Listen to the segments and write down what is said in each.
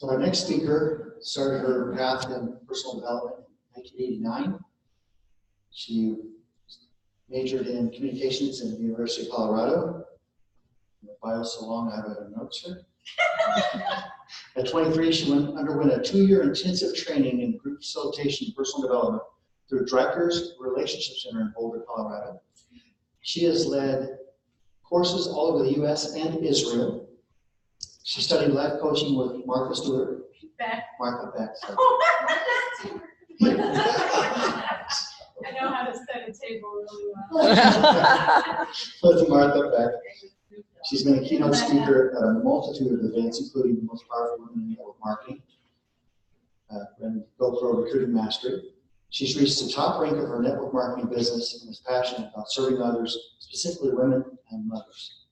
So our next speaker started her path in personal development in 1989. She majored in communications in the University of Colorado. The bio's so long, I have a note here. At 23, she underwent a 2-year intensive training in group facilitation and personal development through Drucker's Relationship Center in Boulder, Colorado. She has led courses all over the U.S. and Israel. She studied life coaching with Martha Stewart. Martha Beck. I know how to set a table really well. With Martha Beck. She's been a keynote speaker at a multitude of events, including the most powerful women in network marketing and GoPro Recruiting Mastery. She's reached the top rank of her network marketing business and is passionate about serving others, specifically women and mothers.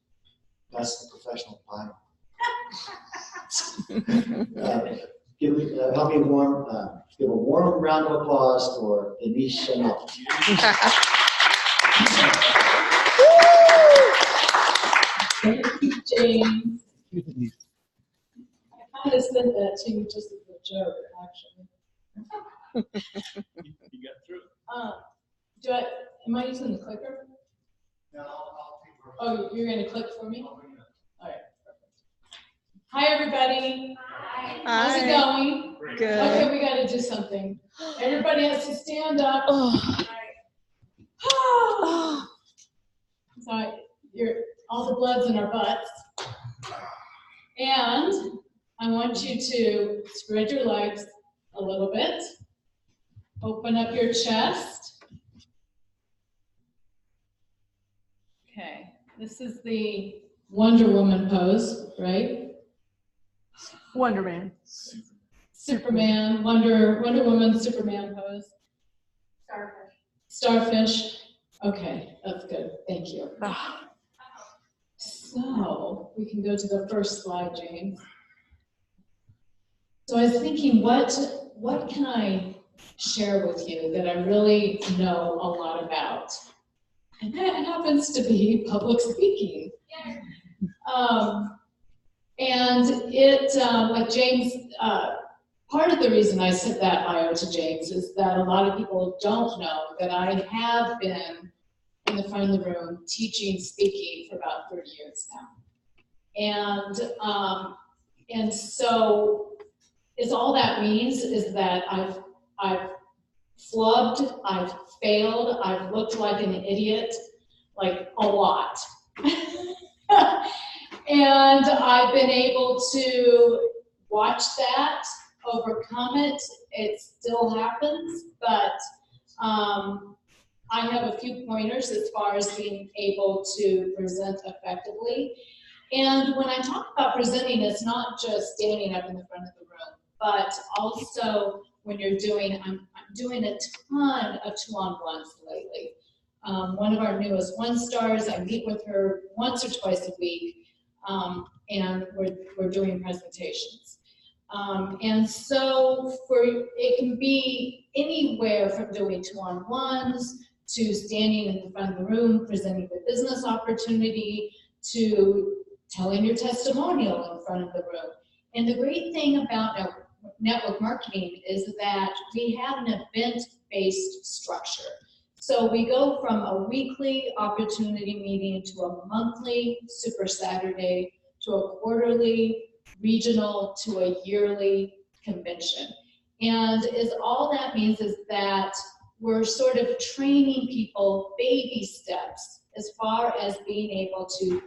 That's the professional bio. Help me give a warm round of applause for Denice Chenault. Thank you, James. I kind of said that to you just as a joke, actually. You got through it. Am I using the clicker? No, I'll take her. Oh, you're going to click for me? All right, perfect. Hi, everybody. Hi. How's it going? Good. Okay, we got to do something. Everybody has to stand up. Oh. Sorry, all the blood's in our butts. And I want you to spread your legs a little bit. Open up your chest. Okay, this is the Wonder Woman pose, right? Wonder Man. Superman, Wonder Woman, Superman pose. Starfish. Okay, that's good. Thank you. So we can go to the first slide, James. So I was thinking, what can I share with you that I really know a lot about? And that happens to be public speaking. And it, like James, part of the reason I sent that bio to James is that a lot of people don't know that I have been in the front of the room teaching, speaking for about 30 years now. And so all that means is that I've flubbed, I've failed, I've looked like an idiot, like a lot. And I've been able to watch that, overcome it. It still happens, but I have a few pointers as far as being able to present effectively. And when I talk about presenting, it's not just standing up in the front of the room, but also when you're I'm doing a ton of two-on-ones lately. One of our newest one-stars, I meet with her once or twice a week, and we're doing presentations. And so it can be anywhere from doing two-on-ones to standing in the front of the room, presenting the business opportunity, to telling your testimonial in front of the room. And the great thing about network marketing is that we have an event-based structure. So we go from a weekly opportunity meeting to a monthly Super Saturday to a quarterly regional to a yearly convention. And all that means is that we're sort of training people baby steps as far as being able to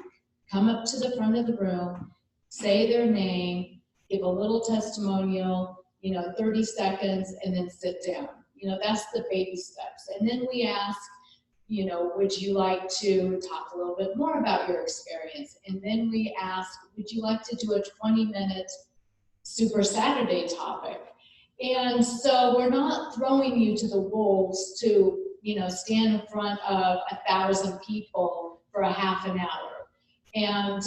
come up to the front of the room, say their name, give a little testimonial, 30 seconds, and then sit down. That's the baby steps. And then we ask, would you like to talk a little bit more about your experience? And then we ask, would you like to do a 20-minute Super Saturday topic? And so we're not throwing you to the wolves to, stand in front of 1,000 people for a half an hour. And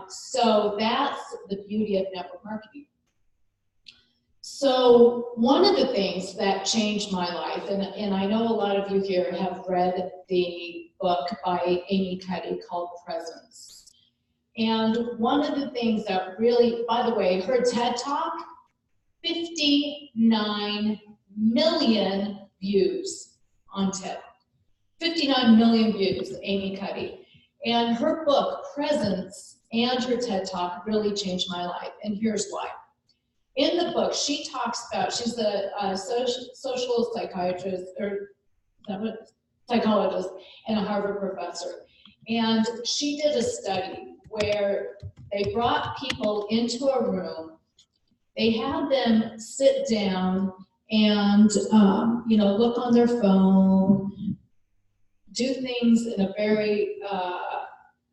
so that's the beauty of network marketing. So one of the things that changed my life, and I know a lot of you here have read the book by Amy Cuddy called Presence. And one of the things that really, by the way, her TED Talk, 59 million views on TED. 59 million views, Amy Cuddy. And her book, Presence, and her TED Talk really changed my life, and here's why. In the book, she talks about, she's a social psychiatrist, or psychologist, and a Harvard professor. And she did a study where they brought people into a room, they had them sit down and, look on their phone, do things in a very,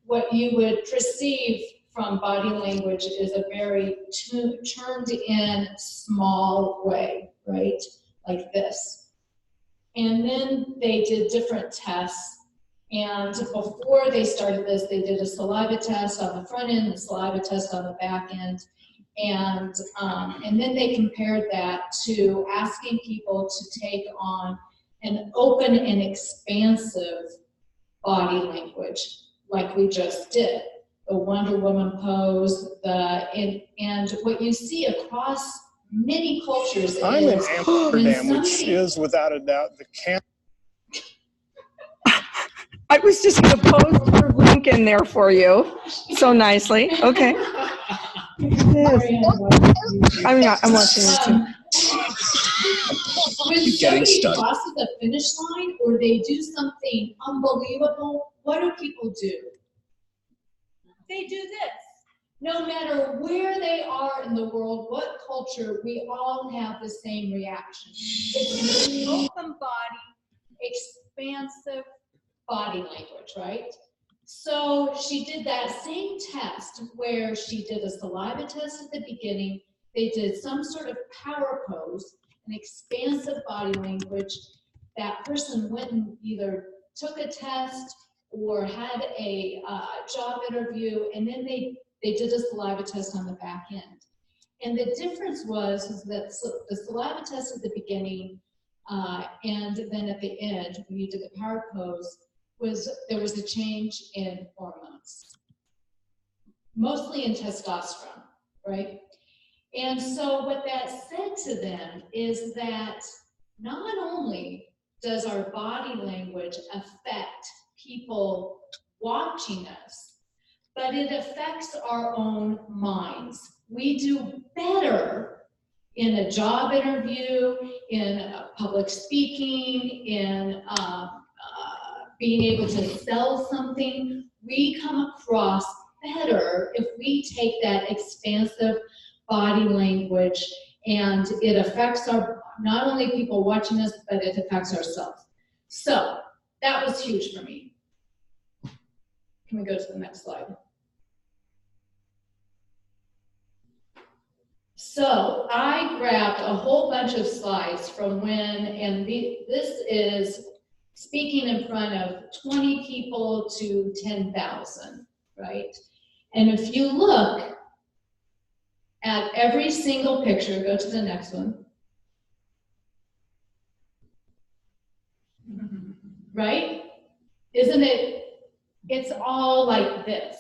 what you would perceive from body language is a very turned in small way, right? Like this. And then they did different tests. And before they started this, they did a saliva test on the front end, a saliva test on the back end. And then they compared that to asking people to take on an open and expansive body language, like we just did. The Wonder Woman pose, and what you see across many cultures is I'm in Amsterdam, which is without a doubt the camp. I was just going to post her link in there for you so nicely. Okay. I'm watching it too. When Keep getting somebody stuck. crosses the finish line or they do something unbelievable, what do people do? They do this. No matter where they are in the world, what culture, we all have the same reaction. It's an open body, expansive body language, right? So she did that same test where she did a saliva test at the beginning. They did some sort of power pose, an expansive body language. That person went and either took a test or had a job interview, and then they did a saliva test on the back end. And the difference was that the saliva test at the beginning and then at the end, when you did the power pose, there was a change in hormones, mostly in testosterone, right? And so what that said to them is that not only does our body language affect people watching us, but it affects our own minds. We do better in a job interview, in public speaking, in being able to sell something. We come across better if we take that expansive body language, and it affects not only people watching us, but it affects ourselves. So that was huge for me. Can we go to the next slide? So I grabbed a whole bunch of slides from this is speaking in front of 20 people to 10,000, right? And if you look at every single picture, go to the next one, right? Isn't it? It's all like this.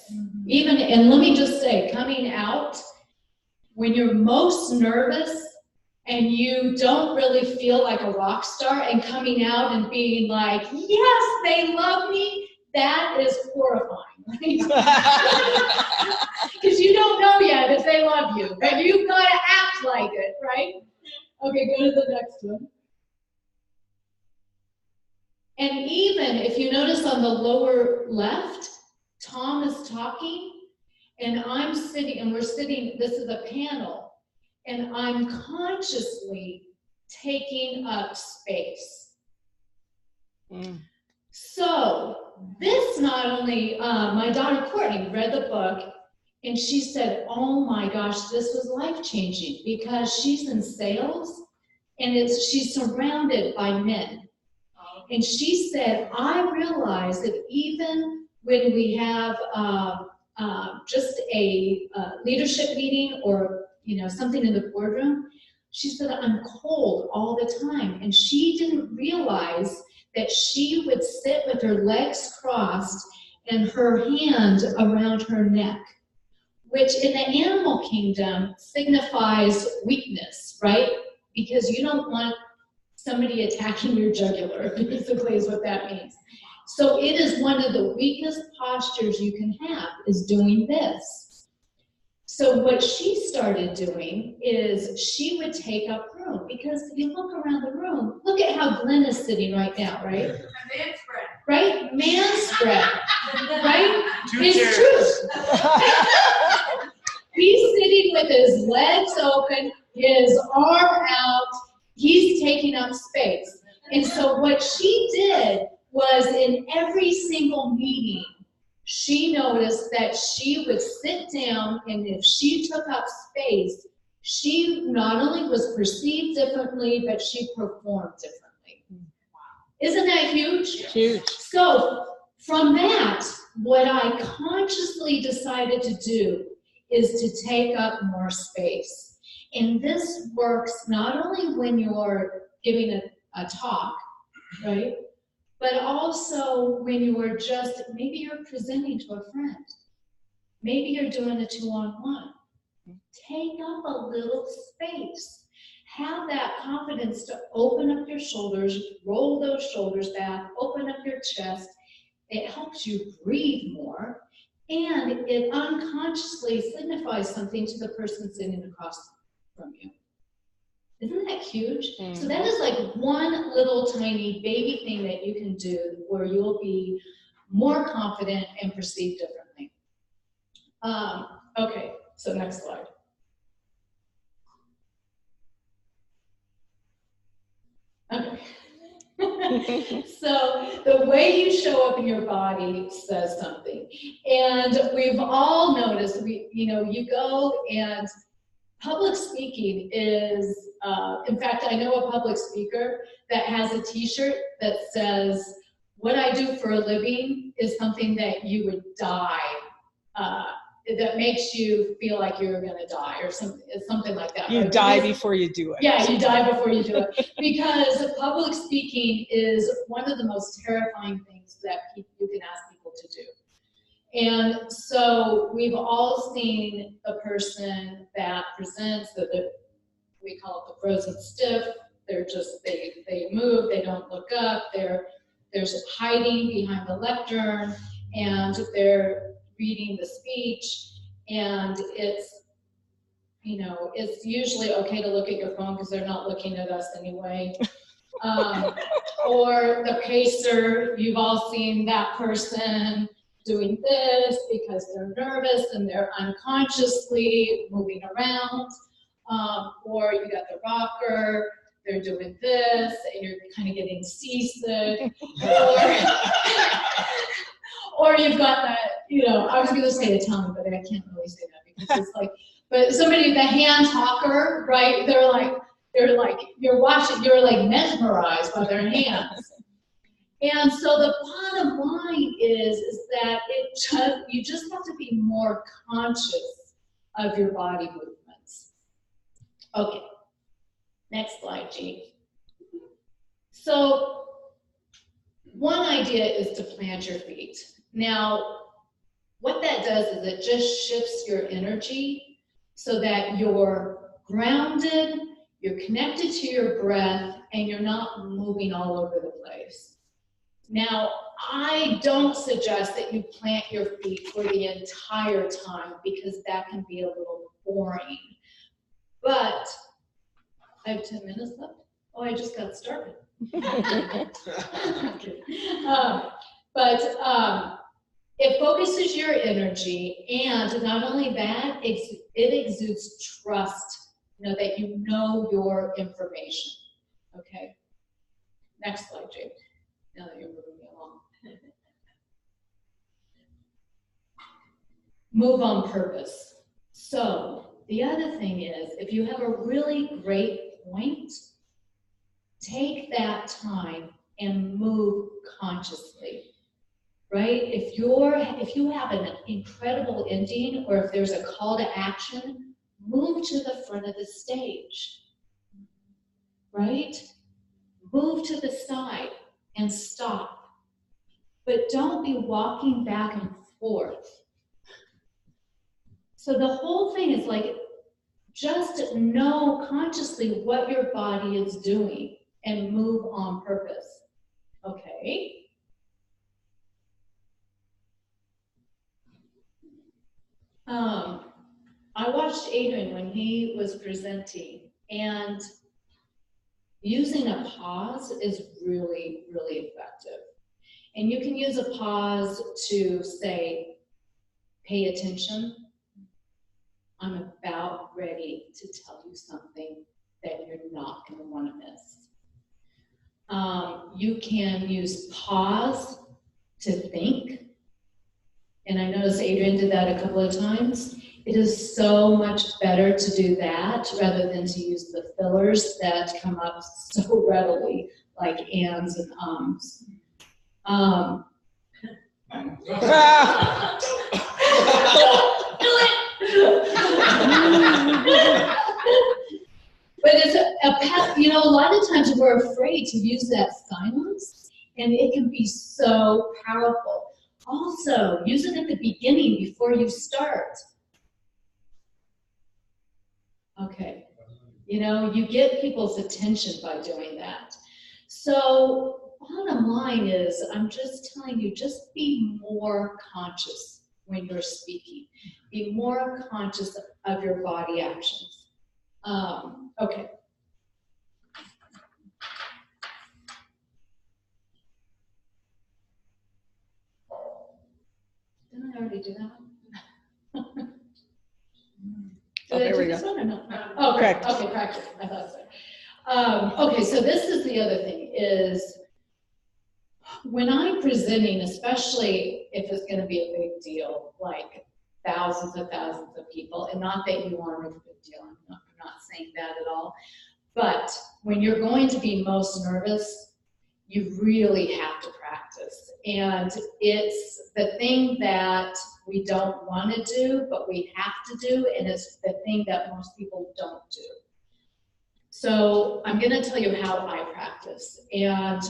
Even, and let me just say, coming out, when you're most nervous and you don't really feel like a rock star, and coming out and being like, yes, they love me, that is horrifying, right? Because you don't know yet if they love you, but you've got to act like it, right? Okay, go to the next one. And even if you notice on the lower left, Tom is talking, and I'm sitting, and we're sitting, this is a panel, and I'm consciously taking up space. So this not only, my daughter Courtney read the book, and she said, oh my gosh, this was life-changing, because she's in sales, and she's surrounded by men. And she said, I realized that even when we have just a leadership meeting or something in the boardroom, she said, I'm cold all the time. And she didn't realize that she would sit with her legs crossed and her hand around her neck, which in the animal kingdom signifies weakness, right? Because you don't want somebody attacking your jugular, basically is what that means. So it is one of the weakest postures you can have, is doing this. So what she started doing is she would take up room, because if you look around the room, look at how Glenn is sitting right now, right? A man spread. Right? Man spread, right? Two It's true. He's sitting with his legs open, his arm out, he's taking up space. And so what she did was, in every single meeting, she noticed that she would sit down, and if she took up space, she not only was perceived differently, but she performed differently. Isn't that huge? Huge. So from that, what I consciously decided to do is to take up more space. And this works not only when you're giving a talk, right? But also when you are just, maybe you're presenting to a friend. Maybe you're doing a 2-on-1. Take up a little space. Have that confidence to open up your shoulders, roll those shoulders back, open up your chest. It helps you breathe more, and it unconsciously signifies something to the person sitting across from you. Isn't that huge? So that is like one little tiny baby thing that you can do where you'll be more confident and perceived differently. Okay, so next slide. Okay. So the way you show up in your body says something. And we've all noticed, you go, and public speaking is, in fact, I know a public speaker that has a t-shirt that says, "What I do for a living is something that you would die, that makes you feel like you're gonna die," or something like that. You right? die before you do it. Yeah, you die before you do it. Because public speaking is one of the most terrifying things that you can ask people to do. And so we've all seen a person that presents, we call it the frozen stiff. They're just, they move, they don't look up, they're hiding behind the lectern, and they're reading the speech, and it's usually okay to look at your phone because they're not looking at us anyway. Or the pacer, you've all seen that person doing this because they're nervous and they're unconsciously moving around. Or you got the rocker, they're doing this, and you're kind of getting seasick. Or you've got that, I was gonna say Italian, but I can't really say that because it's like, but somebody, the hand talker, right? They're like, you're watching, you're like mesmerized by their hands. And so the bottom line is that you just have to be more conscious of your body movements. Okay, next slide, Jean. So one idea is to plant your feet. Now, what that does is it just shifts your energy so that you're grounded, you're connected to your breath, and you're not moving all over the place. Now, I don't suggest that you plant your feet for the entire time because that can be a little boring. But I have 10 minutes left. Oh, I just got started. It focuses your energy, and not only that, it exudes trust, that you know your information. Okay. Next slide, Jake. Now that you're moving me along. Move on purpose. So the other thing is, if you have a really great point, take that time and move consciously, right? If you have an incredible ending, or if there's a call to action, move to the front of the stage, right? Move to the side and stop. but don't be walking back and forth. So the whole thing is like, just know consciously what your body is doing and move on purpose. Okay. I watched Adrian when he was presenting, and using a pause is really, really effective. And you can use a pause to say, pay attention. I'm about ready to tell you something that you're not going to want to miss. You can use pause to think. And I noticed Adrian did that a couple of times. It is so much better to do that rather than to use the fillers that come up so readily, like ands and ums. But it's a lot of times we're afraid to use that silence, and it can be so powerful. Also, use it at the beginning before you start. Okay, you get people's attention by doing that. So bottom line is, I'm just telling you, just be more conscious when you're speaking. Be more conscious of your body actions. Okay. Didn't I already do that one? Did I do this one or no? Oh, correct. Okay, practice. I thought so. Okay, so this is the other thing is when I'm presenting, especially if it's going to be a big deal, like thousands of people, and not that you want to make a big deal, I'm not saying that at all, but when you're going to be most nervous, you really have to practice. And it's the thing that we don't want to do, but we have to do, and it's the thing that most people don't do. So I'm going to tell you how I practice. And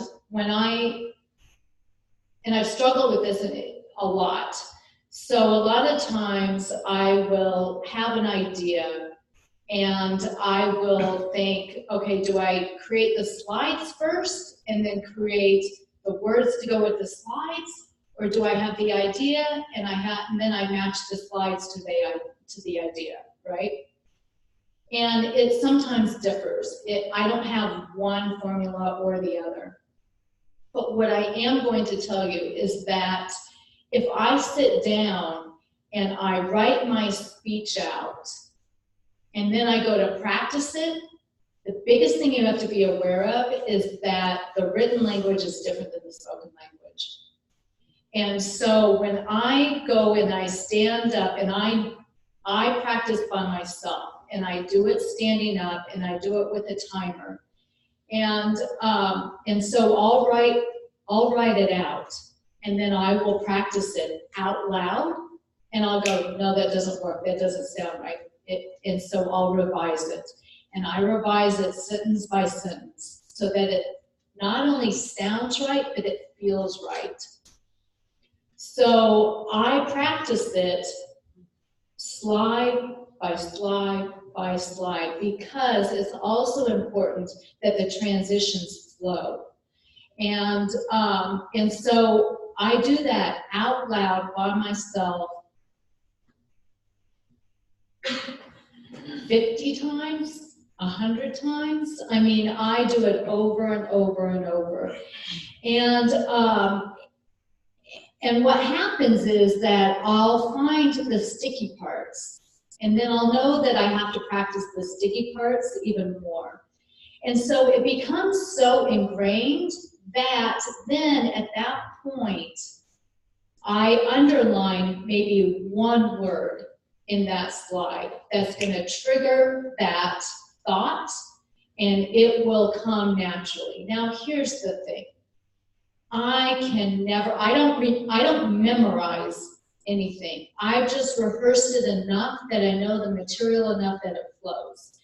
I've struggled with this a lot. So a lot of times I will have an idea and I will think, okay, do I create the slides first and then create the words to go with the slides? Or do I have the idea and then I match the slides to the idea, right? And it sometimes differs. I don't have one formula or the other. But what I am going to tell you is that if I sit down and I write my speech out and then I go to practice it, the biggest thing you have to be aware of is that the written language is different than the spoken language. And so when I go and I stand up and I practice by myself, and I do it standing up and I do it with a timer. And so I'll write it out, and then I will practice it out loud, and I'll go, no, that doesn't work, that doesn't sound right. And so I'll revise it. And I revise it sentence by sentence so that it not only sounds right, but it feels right. So I practice it slide by slide by slide, because it's also important that the transitions flow. And so I do that out loud by myself 50 times, 100 times. I mean, I do it over and over and over. And what happens is that I'll find the sticky parts, and then I'll know that I have to practice the sticky parts even more. And so it becomes so ingrained that then at that point, I underline maybe one word in that slide that's going to trigger that thought, and it will come naturally. Now, here's the thing. I don't memorize anything. I've just rehearsed it enough that I know the material enough that it flows.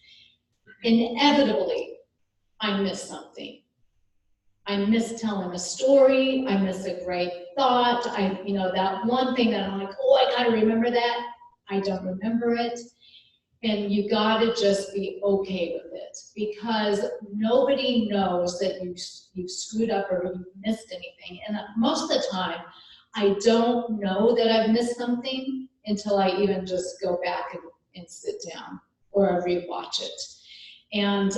Inevitably, I miss something. I miss telling a story, I miss a great thought, that one thing that I'm like, oh, I gotta remember that, I don't remember it. And you gotta just be okay with it, because nobody knows that you've screwed up or you've missed anything. And most of the time, I don't know that I've missed something until I even just go back and sit down or I rewatch it. And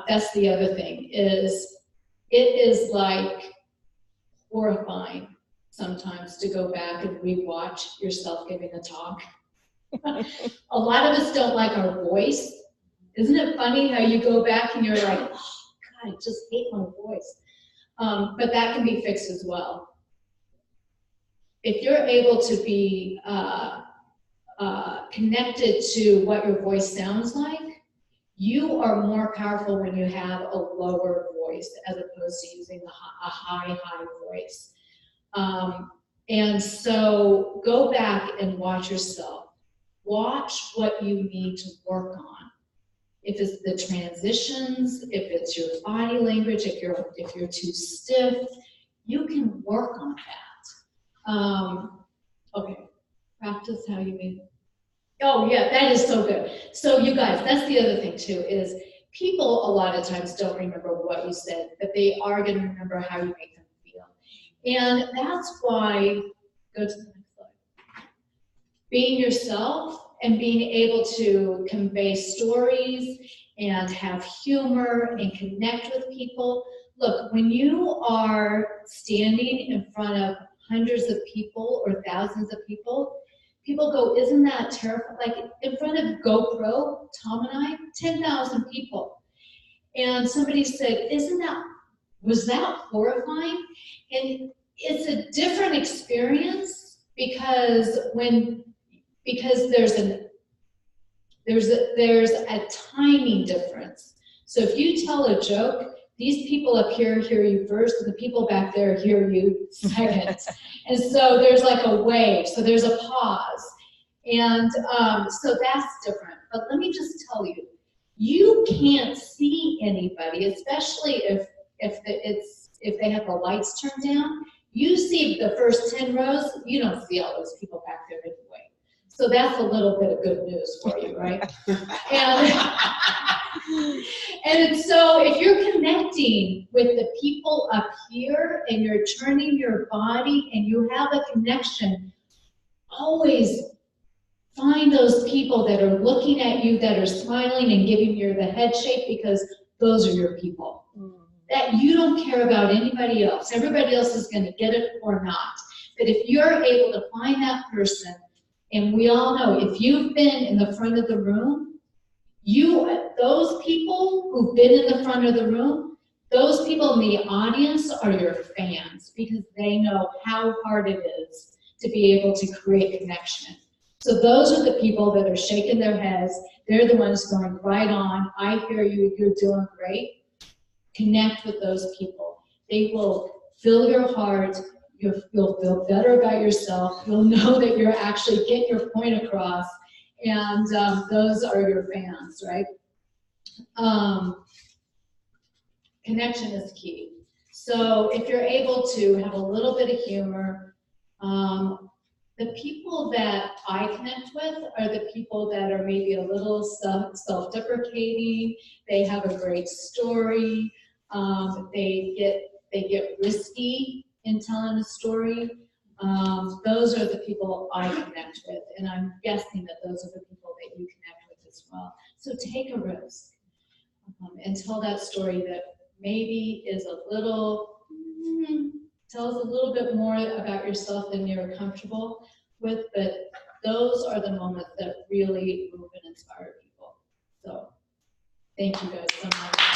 that's the other thing, is it is like horrifying sometimes to go back and rewatch yourself giving a talk. A lot of us don't like our voice. Isn't it funny how you go back and you're like, oh, God, I just hate my voice. But that can be fixed as well. If you're able to be connected to what your voice sounds like, you are more powerful when you have a lower voice as opposed to using a high voice. And so go back and watch yourself. Watch what you need to work on. If it's the transitions, if it's your body language, if you're too stiff, you can work on that. Okay, practice how you make. Oh yeah, that is so good. So you guys, that's the other thing too, is people a lot of times don't remember what you said, but they are going to remember how you make them feel. And that's why, go to the next slide. Being yourself and being able to convey stories and have humor and connect with people. Look, when you are standing in front of hundreds of people or thousands of people, people go, isn't that terrifying? Like in front of GoPro, Tom and I, 10,000 people. And somebody said, was that horrifying? And it's a different experience because there's a timing difference. So if you tell a joke, these people up here hear you first, and the people back there hear you second. And so there's like a wave, so there's a pause. And so that's different. But let me just tell you, you can't see anybody, especially if they have the lights turned down. You see the first 10 rows, you don't see all those people back there anyway. So that's a little bit of good news for you, right? And so if you're connecting with the people up here and you're turning your body and you have a connection, always find those people that are looking at you, that are smiling and giving you the head shake, because those are your people. That you don't care about anybody else. Everybody else is going to get it or not. But if you're able to find that person, and we all know, if you've been in the front of the room, those people who've been in the front of the room, those people in the audience are your fans, because they know how hard it is to be able to create connection. So those are the people that are shaking their heads. They're the ones going, right on, I hear you, you're doing great. Connect with those people. They will fill your heart. You'll feel better about yourself. You'll know that you're actually getting your point across. And those are your fans, right? Connection is key. So if you're able to have a little bit of humor, the people that I connect with are the people that are maybe a little self-deprecating. They have a great story. They get risky in telling a story. Those are the people I connect with, and I'm guessing that those are the people that you connect with as well. So take a risk and tell that story that maybe is tells a little bit more about yourself than you're comfortable with, but those are the moments that really move and inspire people. So thank you guys so much.